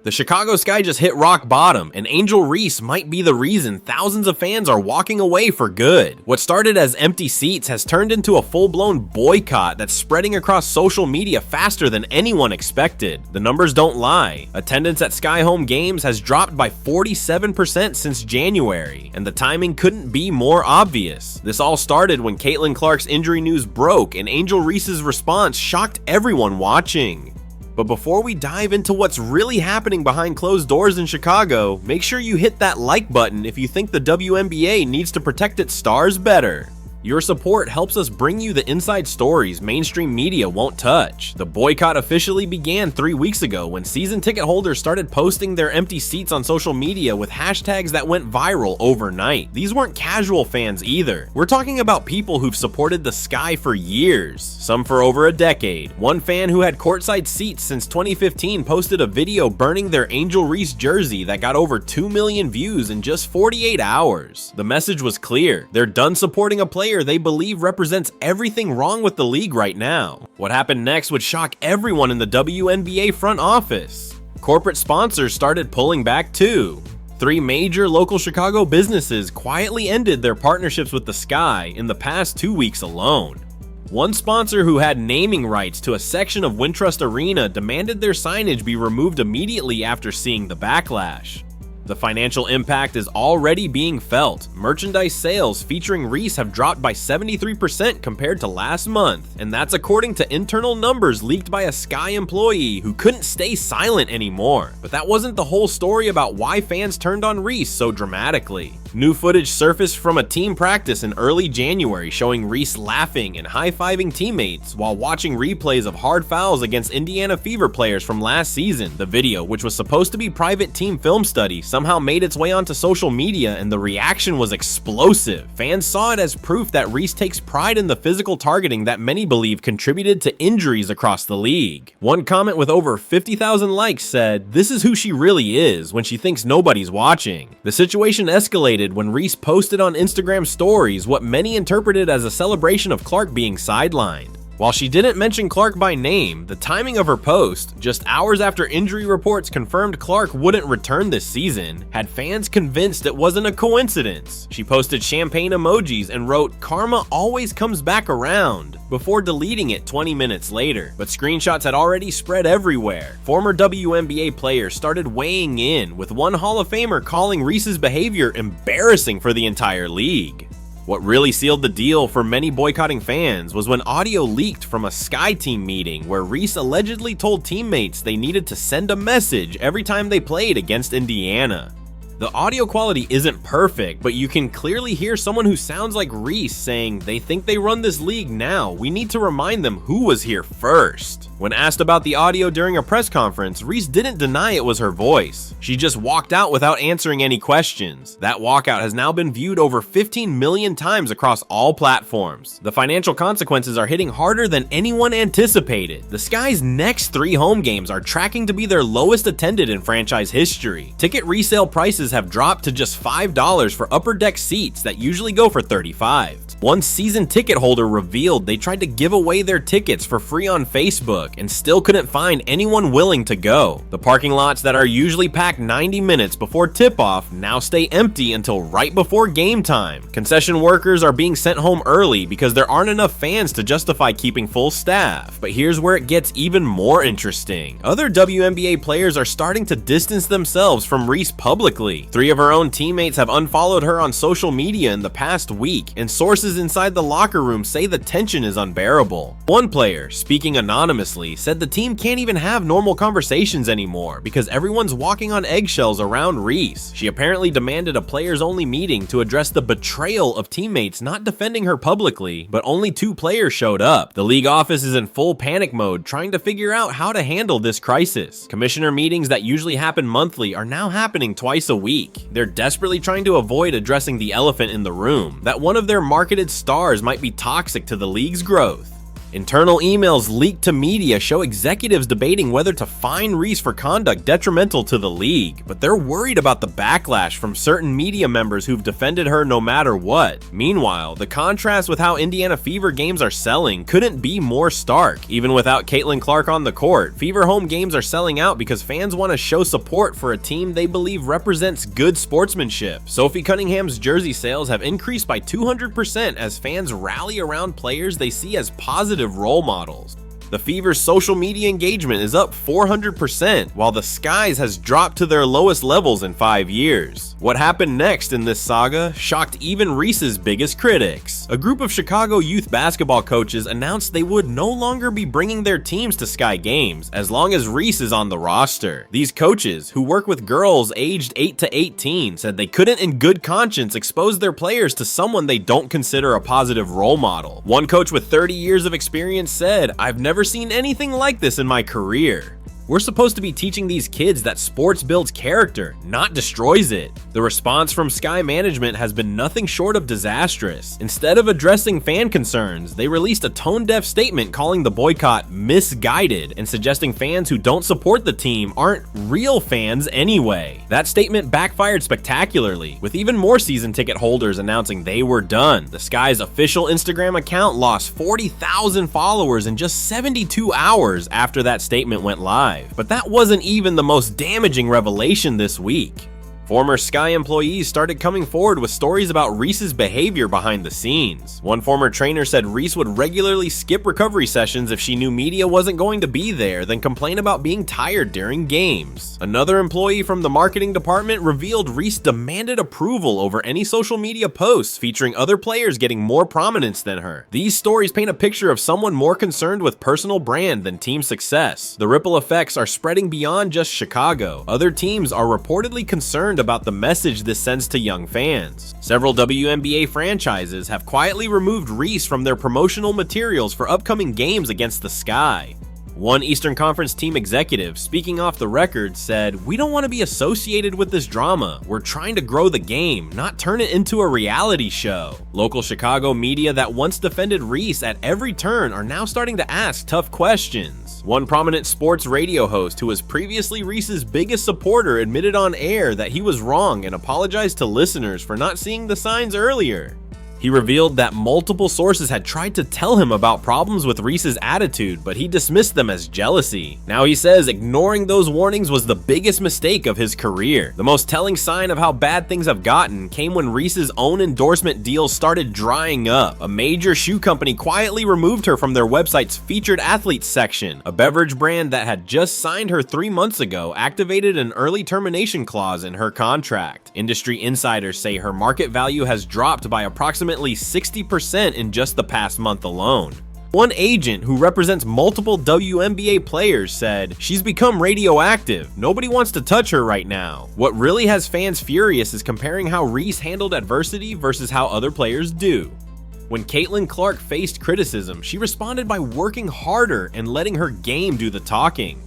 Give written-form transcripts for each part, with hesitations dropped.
The Chicago Sky just hit rock bottom, and Angel Reese might be the reason thousands of fans are walking away for good. What started as empty seats has turned into a full-blown boycott that's spreading across social media faster than anyone expected. The numbers don't lie. Attendance at Sky home games has dropped by 47% since January, and the timing couldn't be more obvious. This all started when Caitlin Clark's injury news broke, and Angel Reese's response shocked everyone watching. But before we dive into what's really happening behind closed doors in Chicago, make sure you hit that like button if you think the WNBA needs to protect its stars better. Your support helps us bring you the inside stories mainstream media won't touch. The boycott officially began 3 weeks ago when season ticket holders started posting their empty seats on social media with hashtags that went viral overnight. These weren't casual fans either. We're talking about people who've supported the Sky for years, some for over a decade. One fan who had courtside seats since 2015 posted a video burning their Angel Reese jersey that got over 2 million views in just 48 hours. The message was clear: they're done supporting a player they believe represents everything wrong with the league right now. What happened next would shock everyone in the WNBA front office. Corporate sponsors started pulling back too. 3 major local Chicago businesses quietly ended their partnerships with the Sky in the past 2 weeks alone. One sponsor who had naming rights to a section of Wintrust Arena demanded their signage be removed immediately after seeing the backlash. The financial impact is already being felt. Merchandise sales featuring Reese have dropped by 73% compared to last month, and that's according to internal numbers leaked by a Sky employee who couldn't stay silent anymore. But that wasn't the whole story about why fans turned on Reese so dramatically. New footage surfaced from a team practice in early January showing Reese laughing and high-fiving teammates while watching replays of hard fouls against Indiana Fever players from last season. The video, which was supposed to be private team film study, somehow made its way onto social media, and the reaction was explosive. Fans saw it as proof that Reese takes pride in the physical targeting that many believe contributed to injuries across the league. One comment with over 50,000 likes said, "This is who she really is when she thinks nobody's watching." The situation escalated when Reese posted on Instagram stories what many interpreted as a celebration of Clark being sidelined. While she didn't mention Clark by name, the timing of her post, just hours after injury reports confirmed Clark wouldn't return this season, had fans convinced it wasn't a coincidence. She posted champagne emojis and wrote, "Karma always comes back around," before deleting it 20 minutes later. But screenshots had already spread everywhere. Former WNBA players started weighing in, with one Hall of Famer calling Reese's behavior embarrassing for the entire league. What really sealed the deal for many boycotting fans was when audio leaked from a Sky team meeting where Reese allegedly told teammates they needed to send a message every time they played against Indiana. The audio quality isn't perfect, but you can clearly hear someone who sounds like Reese saying they think they run this league now. We need to remind them who was here first. When asked about the audio during a press conference, Reese didn't deny it was her voice. She just walked out without answering any questions. That walkout has now been viewed over 15 million times across all platforms. The financial consequences are hitting harder than anyone anticipated. The Sky's next 3 home games are tracking to be their lowest attended in franchise history. Ticket resale prices have dropped to just $5 for upper deck seats that usually go for $35. One season ticket holder revealed they tried to give away their tickets for free on Facebook and still couldn't find anyone willing to go. The parking lots that are usually packed 90 minutes before tip-off now stay empty until right before game time. Concession workers are being sent home early because there aren't enough fans to justify keeping full staff. But here's where it gets even more interesting. Other WNBA players are starting to distance themselves from Reese publicly. 3 of her own teammates have unfollowed her on social media in the past week, and sources inside the locker room say the tension is unbearable. One player, speaking anonymously, said the team can't even have normal conversations anymore because everyone's walking on eggshells around Reese. She apparently demanded a players-only meeting to address the betrayal of teammates not defending her publicly, but only 2 players showed up. The league office is in full panic mode trying to figure out how to handle this crisis. Commissioner meetings that usually happen monthly are now happening twice a week. They're desperately trying to avoid addressing the elephant in the room, that one of their marketed stars might be toxic to the league's growth. Internal emails leaked to media show executives debating whether to fine Reese for conduct detrimental to the league, but they're worried about the backlash from certain media members who've defended her no matter what. Meanwhile, the contrast with how Indiana Fever games are selling couldn't be more stark. Even without Caitlin Clark on the court, Fever home games are selling out because fans want to show support for a team they believe represents good sportsmanship. Sophie Cunningham's jersey sales have increased by 200% as fans rally around players they see as positive role models. The Fever's social media engagement is up 400%, while the Skies has dropped to their lowest levels in 5 years. What happened next in this saga shocked even Reese's biggest critics. A group of Chicago youth basketball coaches announced they would no longer be bringing their teams to Sky games as long as Reese is on the roster. These coaches, who work with girls aged 8 to 18, said they couldn't in good conscience expose their players to someone they don't consider a positive role model. One coach with 30 years of experience said, "I've never seen anything like this in my career. We're supposed to be teaching these kids that sports builds character, not destroys it." The response from Sky management has been nothing short of disastrous. Instead of addressing fan concerns, they released a tone-deaf statement calling the boycott misguided and suggesting fans who don't support the team aren't real fans anyway. That statement backfired spectacularly, with even more season ticket holders announcing they were done. The Sky's official Instagram account lost 40,000 followers in just 72 hours after that statement went live. But that wasn't even the most damaging revelation this week. Former Sky employees started coming forward with stories about Reese's behavior behind the scenes. One former trainer said Reese would regularly skip recovery sessions if she knew media wasn't going to be there, then complain about being tired during games. Another employee from the marketing department revealed Reese demanded approval over any social media posts featuring other players getting more prominence than her. These stories paint a picture of someone more concerned with personal brand than team success. The ripple effects are spreading beyond just Chicago. Other teams are reportedly concerned about the message this sends to young fans. Several WNBA franchises have quietly removed Reese from their promotional materials for upcoming games against the Sky. One Eastern Conference team executive, speaking off the record, said, "We don't want to be associated with this drama. We're trying to grow the game, not turn it into a reality show." Local Chicago media that once defended Reese at every turn are now starting to ask tough questions. One prominent sports radio host who was previously Reese's biggest supporter admitted on air that he was wrong and apologized to listeners for not seeing the signs earlier. He revealed that multiple sources had tried to tell him about problems with Reese's attitude, but he dismissed them as jealousy. Now he says ignoring those warnings was the biggest mistake of his career. The most telling sign of how bad things have gotten came when Reese's own endorsement deals started drying up. A major shoe company quietly removed her from their website's featured athletes section. A beverage brand that had just signed her 3 months ago activated an early termination clause in her contract. Industry insiders say her market value has dropped by approximately 60% in just the past month alone. One agent who represents multiple WNBA players said, "She's become radioactive. Nobody wants to touch her right now." What really has fans furious is comparing how Reese handled adversity versus how other players do. When Caitlin Clark faced criticism, she responded by working harder and letting her game do the talking.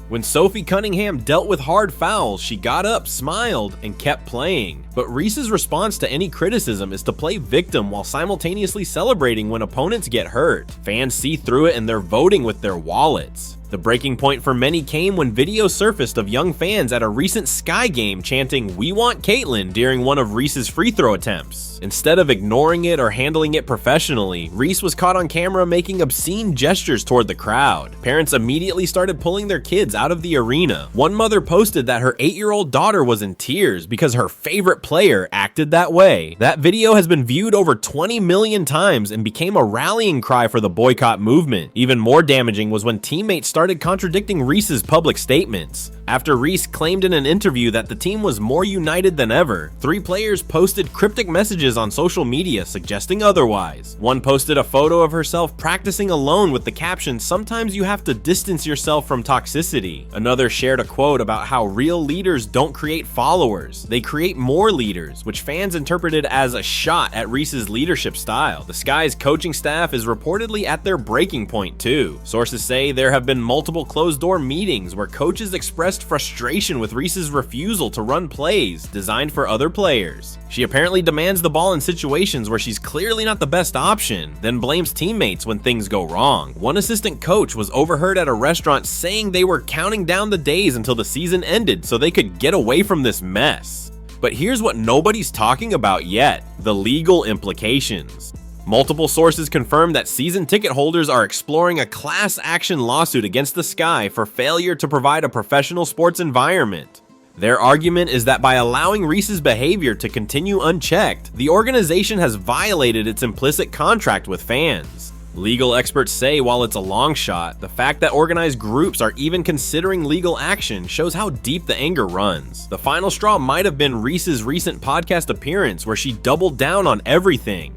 When Sophie Cunningham dealt with hard fouls, she got up, smiled, and kept playing. But Reese's response to any criticism is to play victim while simultaneously celebrating when opponents get hurt. Fans see through it and they're voting with their wallets. The breaking point for many came when video surfaced of young fans at a recent Sky game chanting, "We want Caitlin," during one of Reese's free throw attempts. Instead of ignoring it or handling it professionally, Reese was caught on camera making obscene gestures toward the crowd. Parents immediately started pulling their kids out of the arena. One mother posted that her 8-year-old daughter was in tears because her favorite player acted that way. That video has been viewed over 20 million times and became a rallying cry for the boycott movement. Even more damaging was when teammates started contradicting Reese's public statements. After Reese claimed in an interview that the team was more united than ever, 3 players posted cryptic messages on social media suggesting otherwise. One posted a photo of herself practicing alone with the caption, "Sometimes you have to distance yourself from toxicity." Another shared a quote about how real leaders don't create followers, they create more leaders, which fans interpreted as a shot at Reese's leadership style. The Sky's coaching staff is reportedly at their breaking point too. Sources say there have been multiple closed-door meetings where coaches expressed expressed frustration with Reese's refusal to run plays designed for other players. She apparently demands the ball in situations where she's clearly not the best option, then blames teammates when things go wrong. One assistant coach was overheard at a restaurant saying they were counting down the days until the season ended so they could get away from this mess. But here's what nobody's talking about yet: the legal implications. Multiple sources confirm that season ticket holders are exploring a class action lawsuit against the Sky for failure to provide a professional sports environment. Their argument is that by allowing Reese's behavior to continue unchecked, the organization has violated its implicit contract with fans. Legal experts say while it's a long shot, the fact that organized groups are even considering legal action shows how deep the anger runs. The final straw might have been Reese's recent podcast appearance where she doubled down on everything.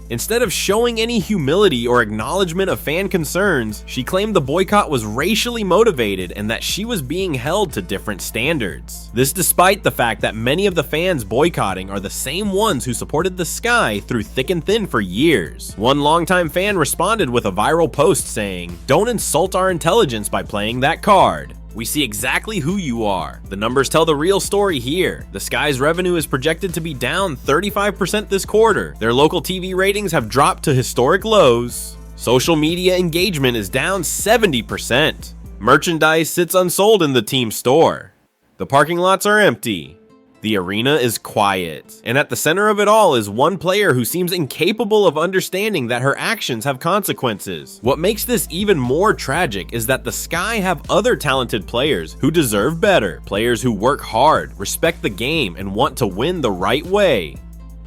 Instead of showing any humility or acknowledgement of fan concerns, she claimed the boycott was racially motivated and that she was being held to different standards. This despite the fact that many of the fans boycotting are the same ones who supported the Sky through thick and thin for years. One longtime fan responded with a viral post saying, "Don't insult our intelligence by playing that card. We see exactly who you are. The numbers tell the real story here. The Sky's revenue is projected to be down 35% this quarter. Their local TV ratings have dropped to historic lows. Social media engagement is down 70%. Merchandise sits unsold in the team store. The parking lots are empty. The arena is quiet. And at the center of it all is one player who seems incapable of understanding that her actions have consequences. What makes this even more tragic is that the Sky have other talented players who deserve better, players who work hard, respect the game, and want to win the right way.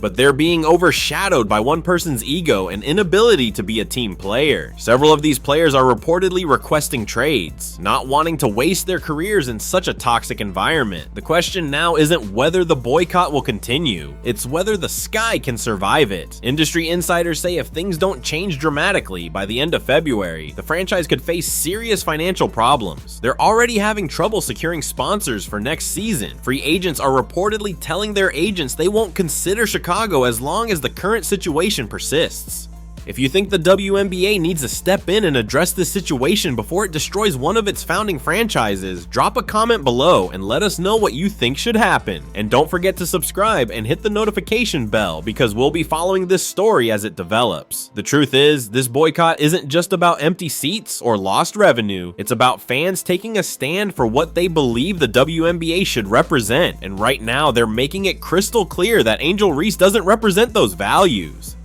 But they're being overshadowed by one person's ego and inability to be a team player. Several of these players are reportedly requesting trades, not wanting to waste their careers in such a toxic environment. The question now isn't whether the boycott will continue, it's whether the Sky can survive it. Industry insiders say if things don't change dramatically by the end of February, the franchise could face serious financial problems. They're already having trouble securing sponsors for next season. Free agents are reportedly telling their agents they won't consider Chicago as long as the current situation persists. If you think the WNBA needs to step in and address this situation before it destroys one of its founding franchises, drop a comment below and let us know what you think should happen. And don't forget to subscribe and hit the notification bell because we'll be following this story as it develops. The truth is, this boycott isn't just about empty seats or lost revenue, it's about fans taking a stand for what they believe the WNBA should represent. And right now, they're making it crystal clear that Angel Reese doesn't represent those values.